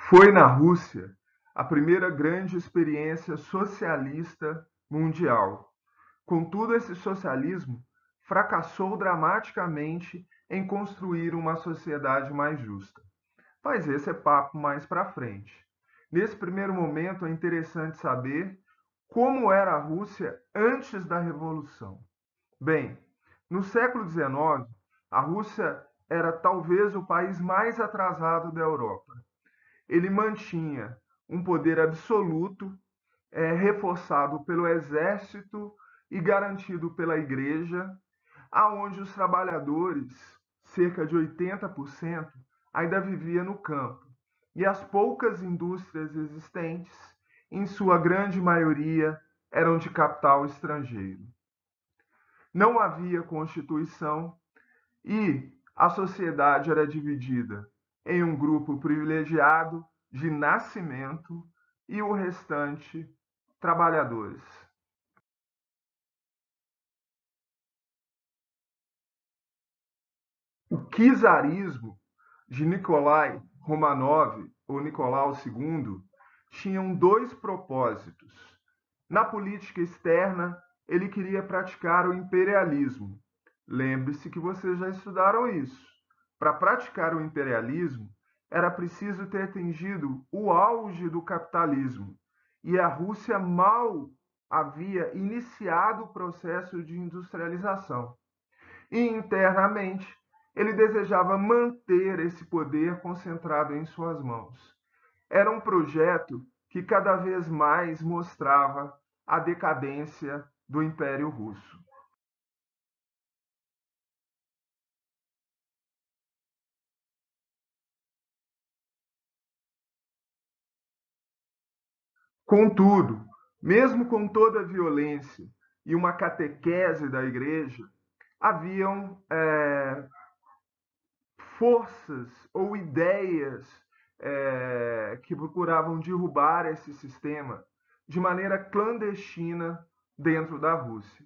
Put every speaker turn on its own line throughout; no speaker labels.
Foi na Rússia a primeira grande experiência socialista mundial. Contudo, esse socialismo fracassou dramaticamente em construir uma sociedade mais justa. Mas esse é papo mais para frente. Nesse primeiro momento, é interessante saber como era a Rússia antes da Revolução. Bem, no século XIX, a Rússia era talvez o país mais atrasado da Europa. Ele mantinha um poder absoluto, reforçado pelo exército e garantido pela igreja, aonde os trabalhadores, cerca de 80%, ainda vivia no campo. E as poucas indústrias existentes, em sua grande maioria, eram de capital estrangeiro. Não havia constituição e a sociedade era dividida em um grupo privilegiado de nascimento e o restante trabalhadores. O czarismo de Nikolai Romanov, ou Nicolau II, tinham dois propósitos. Na política externa, ele queria praticar o imperialismo. Lembre-se que vocês já estudaram isso. Para praticar o imperialismo, era preciso ter atingido o auge do capitalismo. E a Rússia mal havia iniciado o processo de industrialização. E internamente, ele desejava manter esse poder concentrado em suas mãos. Era um projeto que cada vez mais mostrava a decadência do Império Russo. Contudo, mesmo com toda a violência e uma catequese da igreja, haviam forças ou ideias que procuravam derrubar esse sistema de maneira clandestina dentro da Rússia.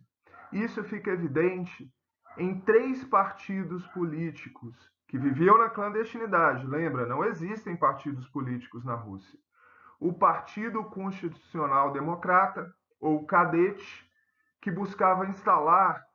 Isso fica evidente em três partidos políticos que viviam na clandestinidade. Lembra, não existem partidos políticos na Rússia. O Partido Constitucional Democrata, ou Cadete, que buscava instalar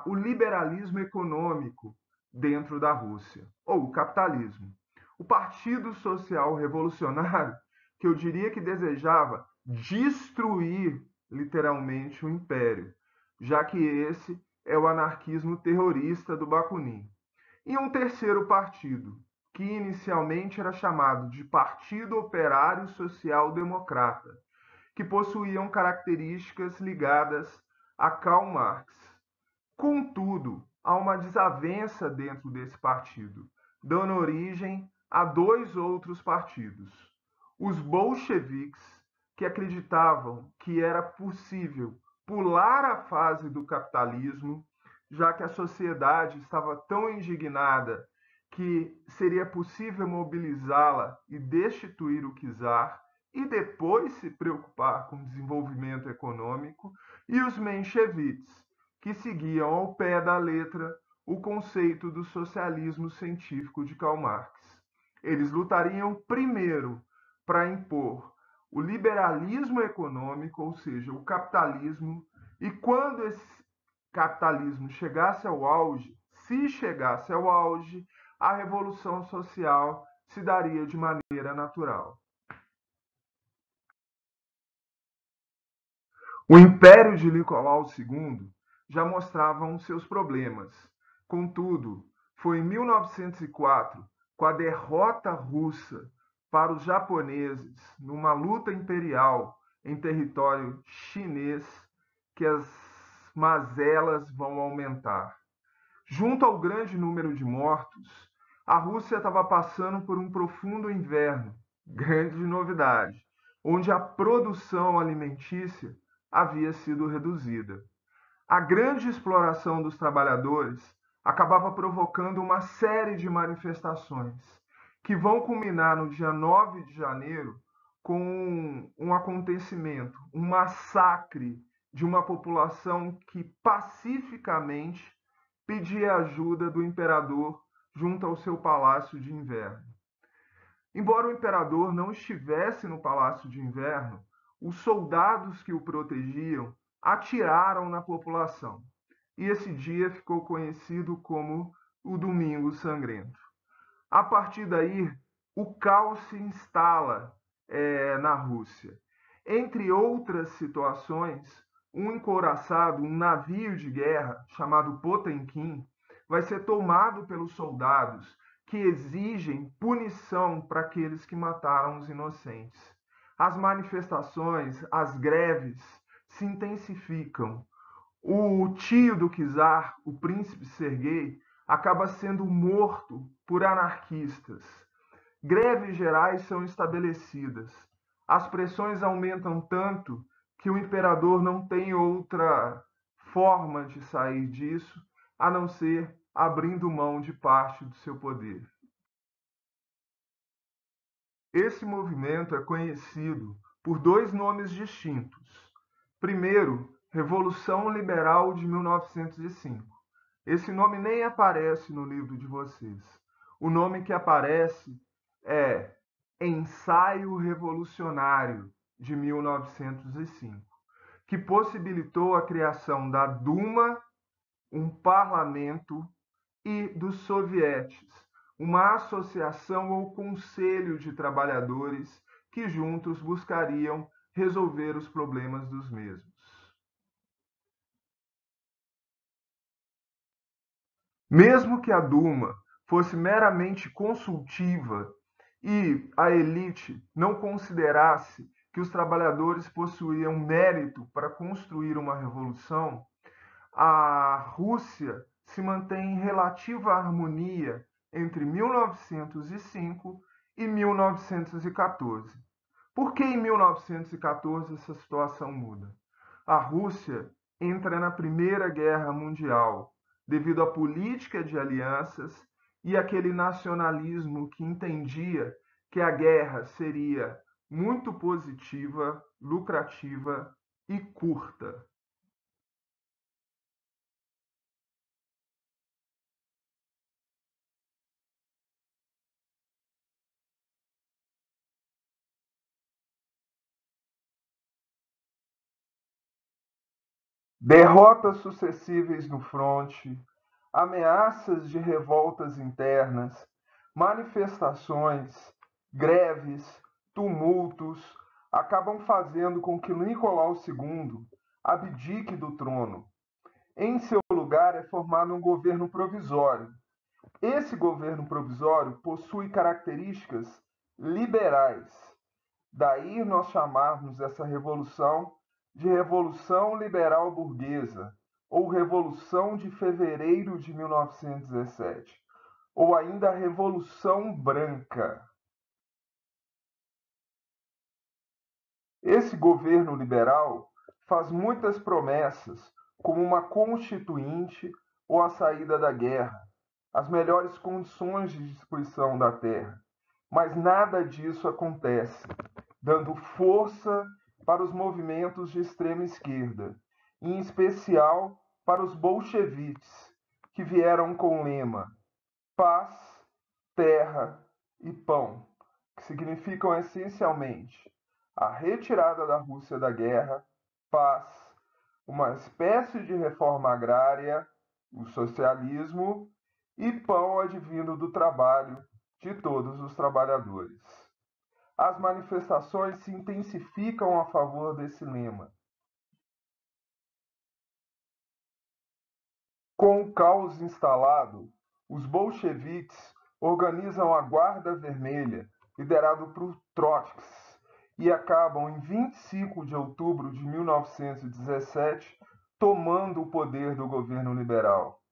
o liberalismo econômico dentro da Rússia, ou o capitalismo. O Partido Social Revolucionário, que eu diria que desejava destruir literalmente o império, já que esse é o anarquismo terrorista do Bakunin. E um terceiro partido, que inicialmente era chamado de Partido Operário Social Democrata, que possuíam características ligadas a Karl Marx. Contudo, há uma desavença dentro desse partido, dando origem a dois outros partidos. Os bolcheviques, que acreditavam que era possível pular a fase do capitalismo, já que a sociedade estava tão indignada que seria possível mobilizá-la e destituir o czar e depois se preocupar com o desenvolvimento econômico, e os mencheviques, que seguiam ao pé da letra o conceito do socialismo científico de Karl Marx. Eles lutariam primeiro para impor o liberalismo econômico, ou seja, o capitalismo, e quando esse capitalismo chegasse ao auge, se chegasse ao auge, a revolução social se daria de maneira natural. O império de Nicolau II já mostrava seus problemas. Contudo, foi em 1904, com a derrota russa para os japoneses numa luta imperial em território chinês, que as mazelas vão aumentar. Junto ao grande número de mortos, a Rússia estava passando por um profundo inverno, grande novidade, onde a produção alimentícia havia sido reduzida. A grande exploração dos trabalhadores acabava provocando uma série de manifestações que vão culminar no dia 9 de janeiro com um acontecimento, um massacre de uma população que pacificamente pedia ajuda do imperador junto ao seu palácio de inverno. Embora o imperador não estivesse no Palácio de Inverno, os soldados que o protegiam atiraram na população. E esse dia ficou conhecido como o Domingo Sangrento. A partir daí, o caos se instala na Rússia. Entre outras situações, um encouraçado, um navio de guerra chamado Potemkin, vai ser tomado pelos soldados que exigem punição para aqueles que mataram os inocentes. As manifestações, as greves se intensificam. O tio do czar, o príncipe Serguei, acaba sendo morto por anarquistas. Greves gerais são estabelecidas. As pressões aumentam tanto que o imperador não tem outra forma de sair disso a não ser abrindo mão de parte do seu poder. Esse movimento é conhecido por dois nomes distintos. Primeiro, Revolução Liberal de 1905. Esse nome nem aparece no livro de vocês. O nome que aparece é Ensaio Revolucionário de 1905, que possibilitou a criação da Duma, um parlamento, e dos sovietes, uma associação ou conselho de trabalhadores que juntos buscariam resolver os problemas dos mesmos. Mesmo que a Duma fosse meramente consultiva e a elite não considerasse que os trabalhadores possuíam mérito para construir uma revolução, a Rússia se mantém em relativa harmonia entre 1905 e 1914. Por que em 1914 essa situação muda? A Rússia entra na Primeira Guerra Mundial devido à política de alianças e aquele nacionalismo que entendia que a guerra seria muito positiva, lucrativa e curta. Derrotas sucessivas no fronte, ameaças de revoltas internas, manifestações, greves, tumultos acabam fazendo com que Nicolau II abdique do trono. Em seu lugar é formado um governo provisório. Esse governo provisório possui características liberais. Daí nós chamarmos essa revolução de Revolução Liberal Burguesa, ou Revolução de Fevereiro de 1917, ou ainda Revolução Branca. Esse governo liberal faz muitas promessas, como uma constituinte ou a saída da guerra, as melhores condições de distribuição da terra. Mas nada disso acontece, dando força para os movimentos de extrema esquerda, em especial para os bolcheviques, que vieram com o lema paz, terra e pão, que significam essencialmente a retirada da Rússia da guerra, paz, uma espécie de reforma agrária, o socialismo, e pão advindo do trabalho de todos os trabalhadores. As manifestações se intensificam a favor desse lema. Com o caos instalado, os bolcheviques organizam a Guarda Vermelha, liderado por Trotsky, e acabam em 25 de outubro de 1917 tomando o poder do governo liberal.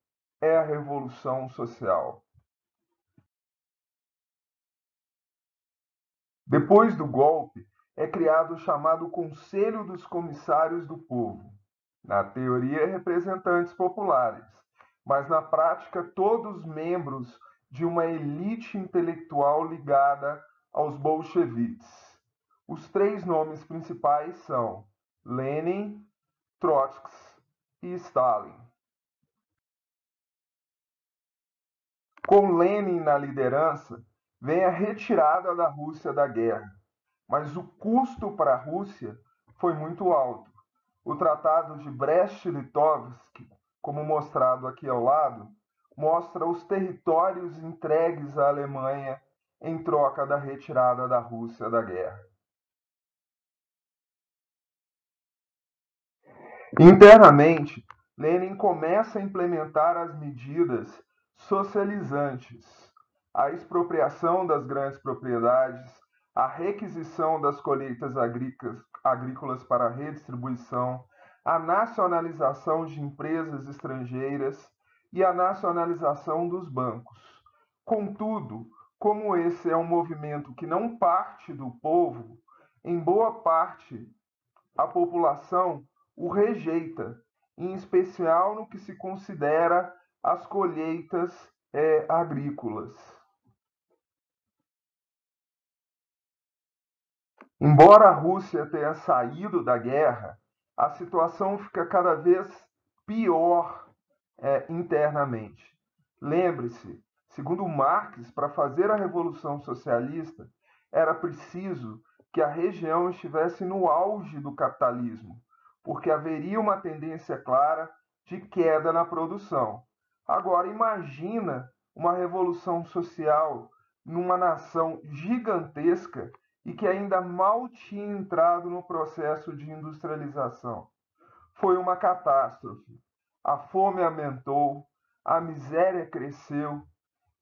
É a Revolução Social. Depois do golpe, é criado o chamado Conselho dos Comissários do Povo. Na teoria, representantes populares, mas na prática, todos membros de uma elite intelectual ligada aos bolcheviques. Os três nomes principais são Lenin, Trotsky e Stalin. Com Lenin na liderança, vem a retirada da Rússia da guerra, mas o custo para a Rússia foi muito alto. O Tratado de Brest-Litovsk, como mostrado aqui ao lado, mostra os territórios entregues à Alemanha em troca da retirada da Rússia da guerra. Internamente, Lenin começa a implementar as medidas socializantes, a expropriação das grandes propriedades, a requisição das colheitas agrícolas para a redistribuição, a nacionalização de empresas estrangeiras e a nacionalização dos bancos. Contudo, como esse é um movimento que não parte do povo, em boa parte a população o rejeita, em especial no que se considera as colheitas agrícolas. Embora a Rússia tenha saído da guerra, a situação fica cada vez pior internamente. Lembre-se, segundo Marx, para fazer a Revolução Socialista, era preciso que a região estivesse no auge do capitalismo, porque haveria uma tendência clara de queda na produção. Agora, imagina uma revolução social numa nação gigantesca e que ainda mal tinha entrado no processo de industrialização. Foi uma catástrofe. A fome aumentou, a miséria cresceu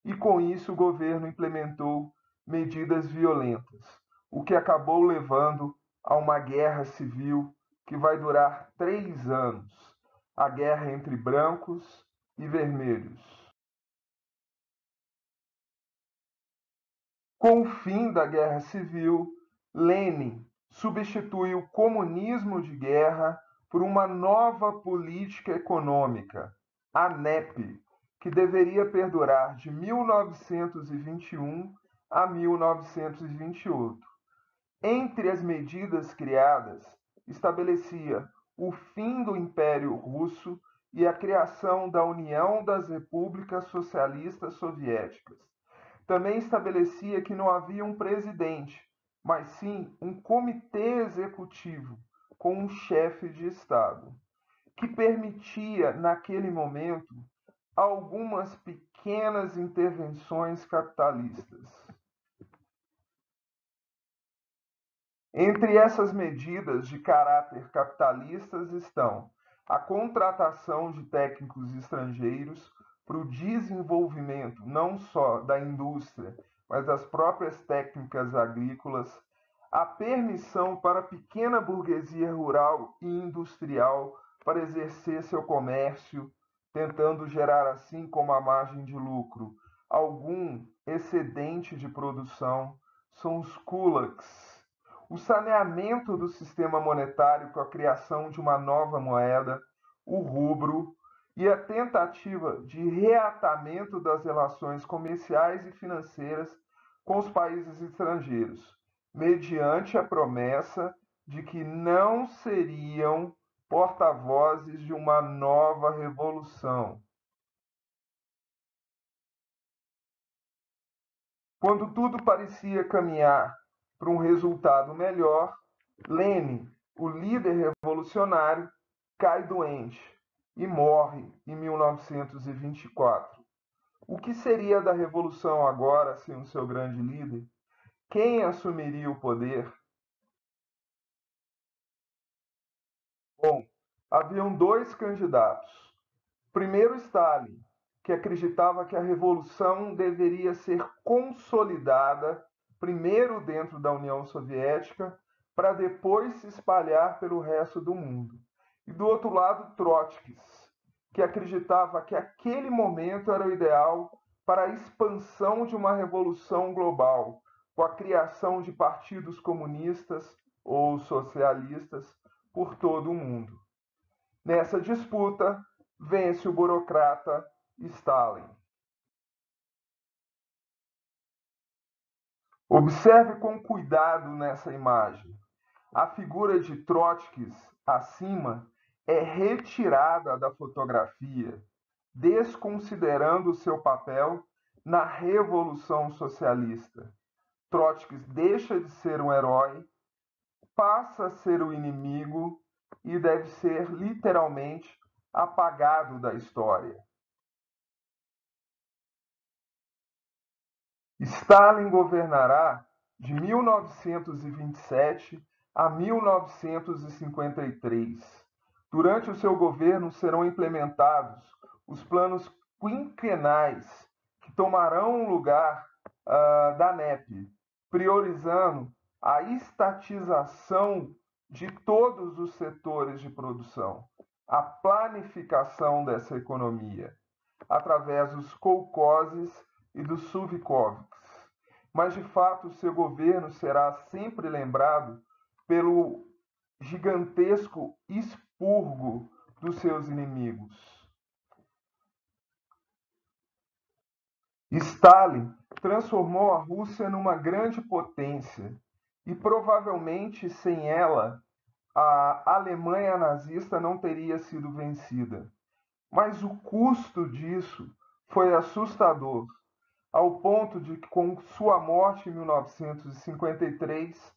e, com isso, o governo implementou medidas violentas, o que acabou levando a uma guerra civil que vai durar 3 anos, a guerra entre brancos e vermelhos. Com o fim da Guerra Civil, Lenin substitui o comunismo de guerra por uma nova política econômica, a NEP, que deveria perdurar de 1921 a 1928. Entre as medidas criadas, estabelecia o fim do Império Russo e a criação da União das Repúblicas Socialistas Soviéticas. Também estabelecia que não havia um presidente, mas sim um comitê executivo com um chefe de Estado, que permitia, naquele momento, algumas pequenas intervenções capitalistas. Entre essas medidas de caráter capitalistas estão a contratação de técnicos estrangeiros para o desenvolvimento não só da indústria, mas das próprias técnicas agrícolas, a permissão para a pequena burguesia rural e industrial para exercer seu comércio, tentando gerar assim como a margem de lucro algum excedente de produção, são os kulaks. O saneamento do sistema monetário com a criação de uma nova moeda, o rubro, e a tentativa de reatamento das relações comerciais e financeiras com os países estrangeiros, mediante a promessa de que não seriam porta-vozes de uma nova revolução. Quando tudo parecia caminhar para um resultado melhor, Lenin, o líder revolucionário, cai doente e morre em 1924. O que seria da revolução agora sem o seu grande líder? Quem assumiria o poder? Bom, haviam dois candidatos. Primeiro, Stalin, que acreditava que a revolução deveria ser consolidada primeiro dentro da União Soviética, para depois se espalhar pelo resto do mundo. E do outro lado, Trotsky, que acreditava que aquele momento era o ideal para a expansão de uma revolução global, com a criação de partidos comunistas ou socialistas por todo o mundo. Nessa disputa, vence o burocrata Stalin. Observe com cuidado nessa imagem. A figura de Trotsky acima é retirada da fotografia, desconsiderando o seu papel na Revolução Socialista. Trotsky deixa de ser um herói, passa a ser o inimigo e deve ser literalmente apagado da história. Stalin governará de 1927 a 1953. Durante o seu governo serão implementados os planos quinquenais que tomarão o lugar da NEP, priorizando a estatização de todos os setores de produção, a planificação dessa economia, através dos kolkhozes e dos suvkovs. Mas, de fato, seu governo será sempre lembrado pelo gigantesco expurgo dos seus inimigos. Stalin transformou a Rússia numa grande potência e provavelmente sem ela a Alemanha nazista não teria sido vencida. Mas o custo disso foi assustador, ao ponto de que, com sua morte em 1953,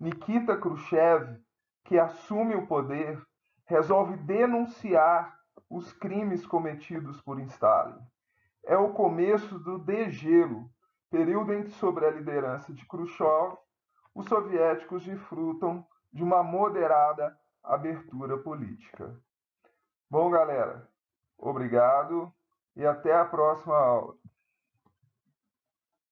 Nikita Khrushchev, que assume o poder, resolve denunciar os crimes cometidos por Stalin. É o começo do degelo, período em que, sob a liderança de Khrushchev, os soviéticos desfrutam de uma moderada abertura política. Bom, galera, obrigado e até a próxima aula.